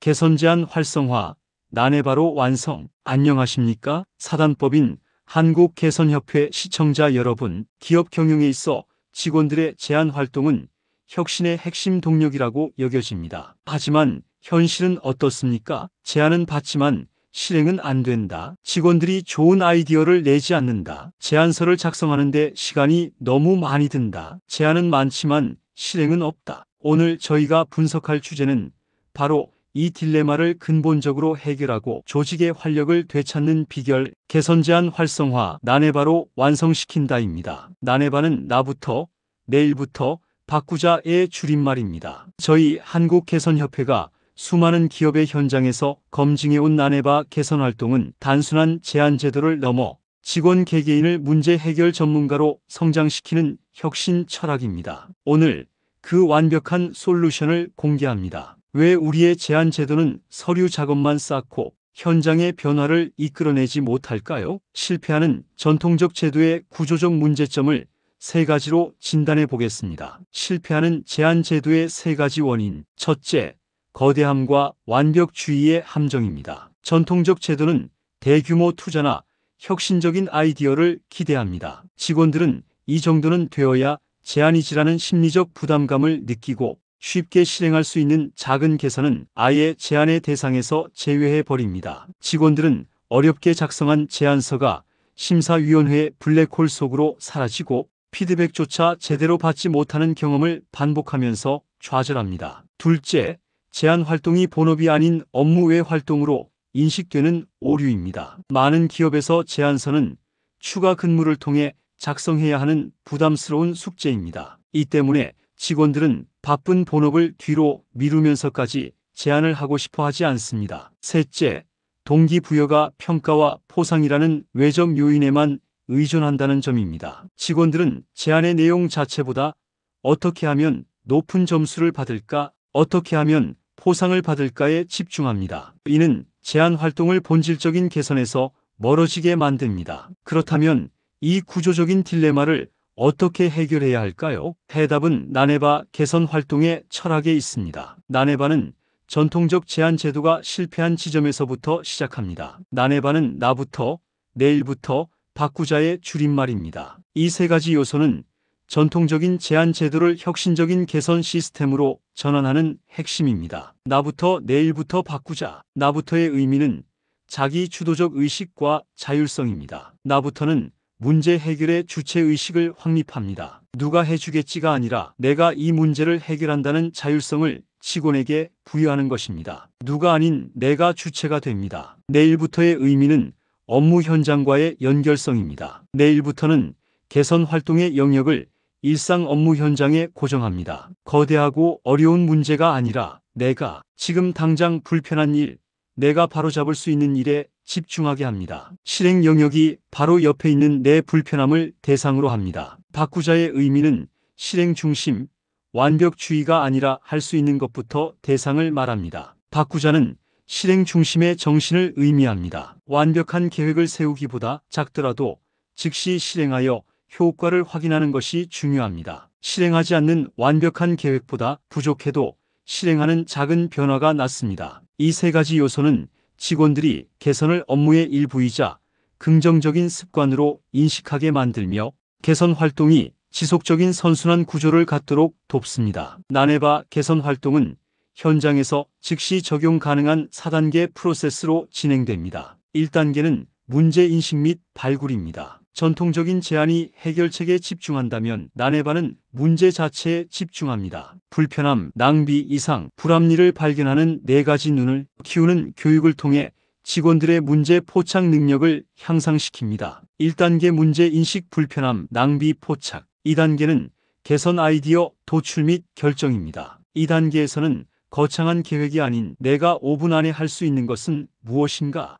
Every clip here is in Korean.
개선 제안 활성화, 난해바로 완성. 안녕하십니까? 사단법인 한국개선협회 시청자 여러분, 기업 경영에 있어 직원들의 제안 활동은 혁신의 핵심 동력이라고 여겨집니다. 하지만 현실은 어떻습니까? 제안은 받지만 실행은 안 된다. 직원들이 좋은 아이디어를 내지 않는다. 제안서를 작성하는데 시간이 너무 많이 든다. 제안은 많지만 실행은 없다. 오늘 저희가 분석할 주제는 바로 이 딜레마를 근본적으로 해결하고 조직의 활력을 되찾는 비결, 개선 제안 활성화, 난해바로 완성시킨다입니다. 난해바는 나부터, 내일부터 바꾸자의 줄임말입니다. 저희 한국개선협회가 수많은 기업의 현장에서 검증해온 난해바 개선 활동은 단순한 제안 제도를 넘어 직원 개개인을 문제 해결 전문가로 성장시키는 혁신 철학입니다. 오늘 그 완벽한 솔루션을 공개합니다. 왜 우리의 제안 제도는 서류 작업만 쌓고 현장의 변화를 이끌어내지 못할까요? 실패하는 전통적 제도의 구조적 문제점을 세 가지로 진단해 보겠습니다. 실패하는 제안 제도의 세 가지 원인. 첫째, 거대함과 완벽주의의 함정입니다. 전통적 제도는 대규모 투자나 혁신적인 아이디어를 기대합니다. 직원들은 이 정도는 되어야 제안이지라는 심리적 부담감을 느끼고 쉽게 실행할 수 있는 작은 개선은 아예 제안의 대상에서 제외해 버립니다. 직원들은 어렵게 작성한 제안서가 심사위원회의 블랙홀 속으로 사라지고 피드백조차 제대로 받지 못하는 경험을 반복하면서 좌절합니다. 둘째, 제안 활동이 본업이 아닌 업무 외 활동으로 인식되는 오류입니다. 많은 기업에서 제안서는 추가 근무를 통해 작성해야 하는 부담스러운 숙제입니다. 이 때문에 직원들은 바쁜 본업을 뒤로 미루면서까지 제안을 하고 싶어 하지 않습니다. 셋째, 동기부여가 평가와 포상이라는 외적 요인에만 의존한다는 점입니다. 직원들은 제안의 내용 자체보다 어떻게 하면 높은 점수를 받을까, 어떻게 하면 포상을 받을까에 집중합니다. 이는 제안 활동을 본질적인 개선에서 멀어지게 만듭니다. 그렇다면 이 구조적인 딜레마를 어떻게 해결해야 할까요? 해답은 난해바 개선 활동의 철학에 있습니다. 난해바는 전통적 제안 제도가 실패한 지점에서부터 시작합니다. 난해바는 나부터, 내일부터 바꾸자의 줄임말입니다. 이 세 가지 요소는 전통적인 제안 제도를 혁신적인 개선 시스템으로 전환하는 핵심입니다. 나부터, 내일부터 바꾸자. 나부터의 의미는 자기 주도적 의식과 자율성입니다. 나부터는 문제 해결의 주체의식을 확립합니다. 누가 해주겠지가 아니라 내가 이 문제를 해결한다는 자율성을 직원에게 부여하는 것입니다. 누가 아닌 내가 주체가 됩니다. 내일부터의 의미는 업무 현장과의 연결성입니다. 내일부터는 개선 활동의 영역을 일상 업무 현장에 고정합니다. 거대하고 어려운 문제가 아니라 내가 지금 당장 불편한 일, 내가 바로잡을 수 있는 일에 집중하게 합니다. 실행 영역이 바로 옆에 있는 내 불편함을 대상으로 합니다. 바꾸자의 의미는 실행 중심, 완벽주의가 아니라 할 수 있는 것부터 대상을 말합니다. 바꾸자는 실행 중심의 정신을 의미합니다. 완벽한 계획을 세우기보다 작더라도 즉시 실행하여 효과를 확인하는 것이 중요합니다. 실행하지 않는 완벽한 계획보다 부족해도 실행하는 작은 변화가 낫습니다. 이 세 가지 요소는 직원들이 개선을 업무의 일부이자 긍정적인 습관으로 인식하게 만들며 개선 활동이 지속적인 선순환 구조를 갖도록 돕습니다. 난해바 개선 활동은 현장에서 즉시 적용 가능한 4단계 프로세스로 진행됩니다. 1단계는 문제인식 및 발굴입니다. 전통적인 제안이 해결책에 집중한다면 난해바는 문제 자체에 집중합니다. 불편함, 낭비, 이상, 불합리를 발견하는 4가지 눈을 키우는 교육을 통해 직원들의 문제 포착 능력을 향상시킵니다. 1단계 문제인식 불편함, 낭비 포착. 2단계는 개선 아이디어 도출 및 결정입니다. 2단계에서는 거창한 계획이 아닌 내가 5분 안에 할 수 있는 것은 무엇인가?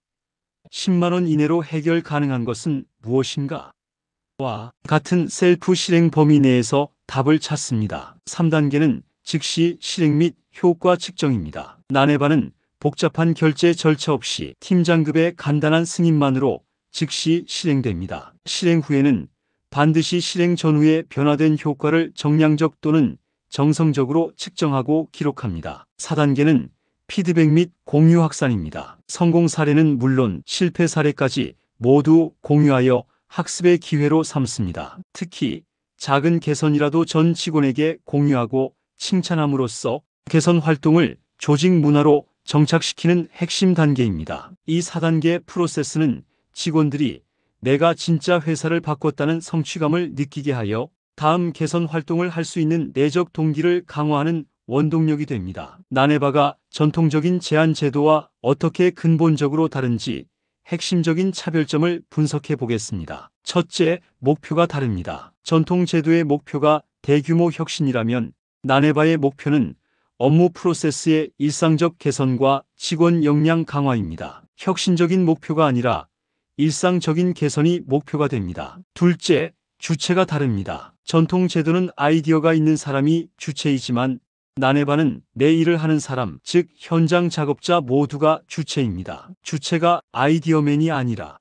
10만 원 이내로 해결 가능한 것은 무엇인가? 와 같은 셀프 실행 범위 내에서 답을 찾습니다. 3단계는 즉시 실행 및 효과 측정입니다. 난해바는 복잡한 결제 절차 없이 팀장급의 간단한 승인만으로 즉시 실행됩니다. 실행 후에는 반드시 실행 전후에 변화된 효과를 정량적 또는 정성적으로 측정하고 기록합니다. 4단계는 피드백 및 공유 확산입니다. 성공 사례는 물론 실패 사례까지 모두 공유하여 학습의 기회로 삼습니다. 특히 작은 개선이라도 전 직원에게 공유하고 칭찬함으로써 개선 활동을 조직 문화로 정착시키는 핵심 단계입니다. 이 4단계 프로세스는 직원들이 내가 진짜 회사를 바꿨다는 성취감을 느끼게 하여 다음 개선 활동을 할 수 있는 내적 동기를 강화하는 원동력이 됩니다. 나네바가 전통적인 제안 제도와 어떻게 근본적으로 다른지 핵심적인 차별점을 분석해 보겠습니다. 첫째, 목표가 다릅니다. 전통 제도의 목표가 대규모 혁신이라면 나네바의 목표는 업무 프로세스의 일상적 개선과 직원 역량 강화입니다. 혁신적인 목표가 아니라 일상적인 개선이 목표가 됩니다. 둘째, 주체가 다릅니다. 전통 제도는 아이디어가 있는 사람이 주체이지만 나네바는 내 일을 하는 사람, 즉 현장 작업자 모두가 주체입니다. 주체가 아이디어맨이 아니라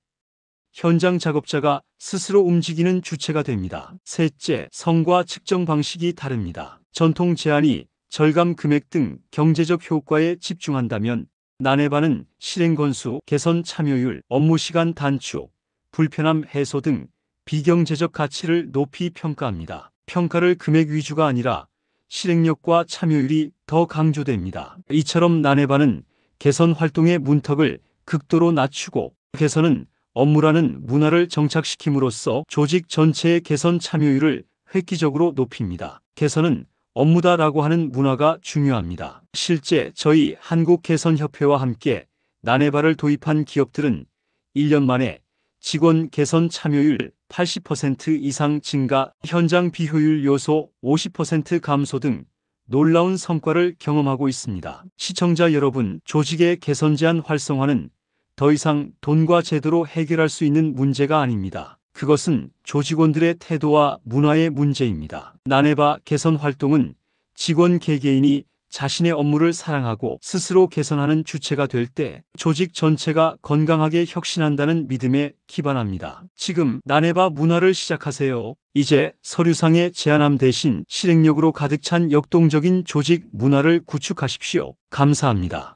현장 작업자가 스스로 움직이는 주체가 됩니다. 셋째, 성과 측정 방식이 다릅니다. 전통 제안이 절감 금액 등 경제적 효과에 집중한다면 나네바는 실행 건수, 개선 참여율, 업무 시간 단축, 불편함 해소 등 비경제적 가치를 높이 평가합니다. 평가를 금액 위주가 아니라 실행력과 참여율이 더 강조됩니다. 이처럼 나네바는 개선 활동의 문턱을 극도로 낮추고 개선은 업무라는 문화를 정착시킴으로써 조직 전체의 개선 참여율을 획기적으로 높입니다. 개선은 업무다라고 하는 문화가 중요합니다. 실제 저희 한국개선협회와 함께 나네바를 도입한 기업들은 1년 만에 직원 개선 참여율 80% 이상 증가, 현장 비효율 요소 50% 감소 등 놀라운 성과를 경험하고 있습니다. 시청자 여러분, 조직의 개선 제안 활성화는 더 이상 돈과 제도로 해결할 수 있는 문제가 아닙니다. 그것은 조직원들의 태도와 문화의 문제입니다. 나네바 개선 활동은 직원 개개인이 자신의 업무를 사랑하고 스스로 개선하는 주체가 될 때 조직 전체가 건강하게 혁신한다는 믿음에 기반합니다. 지금 나네바 문화를 시작하세요. 이제 서류상의 제안함 대신 실행력으로 가득 찬 역동적인 조직 문화를 구축하십시오. 감사합니다.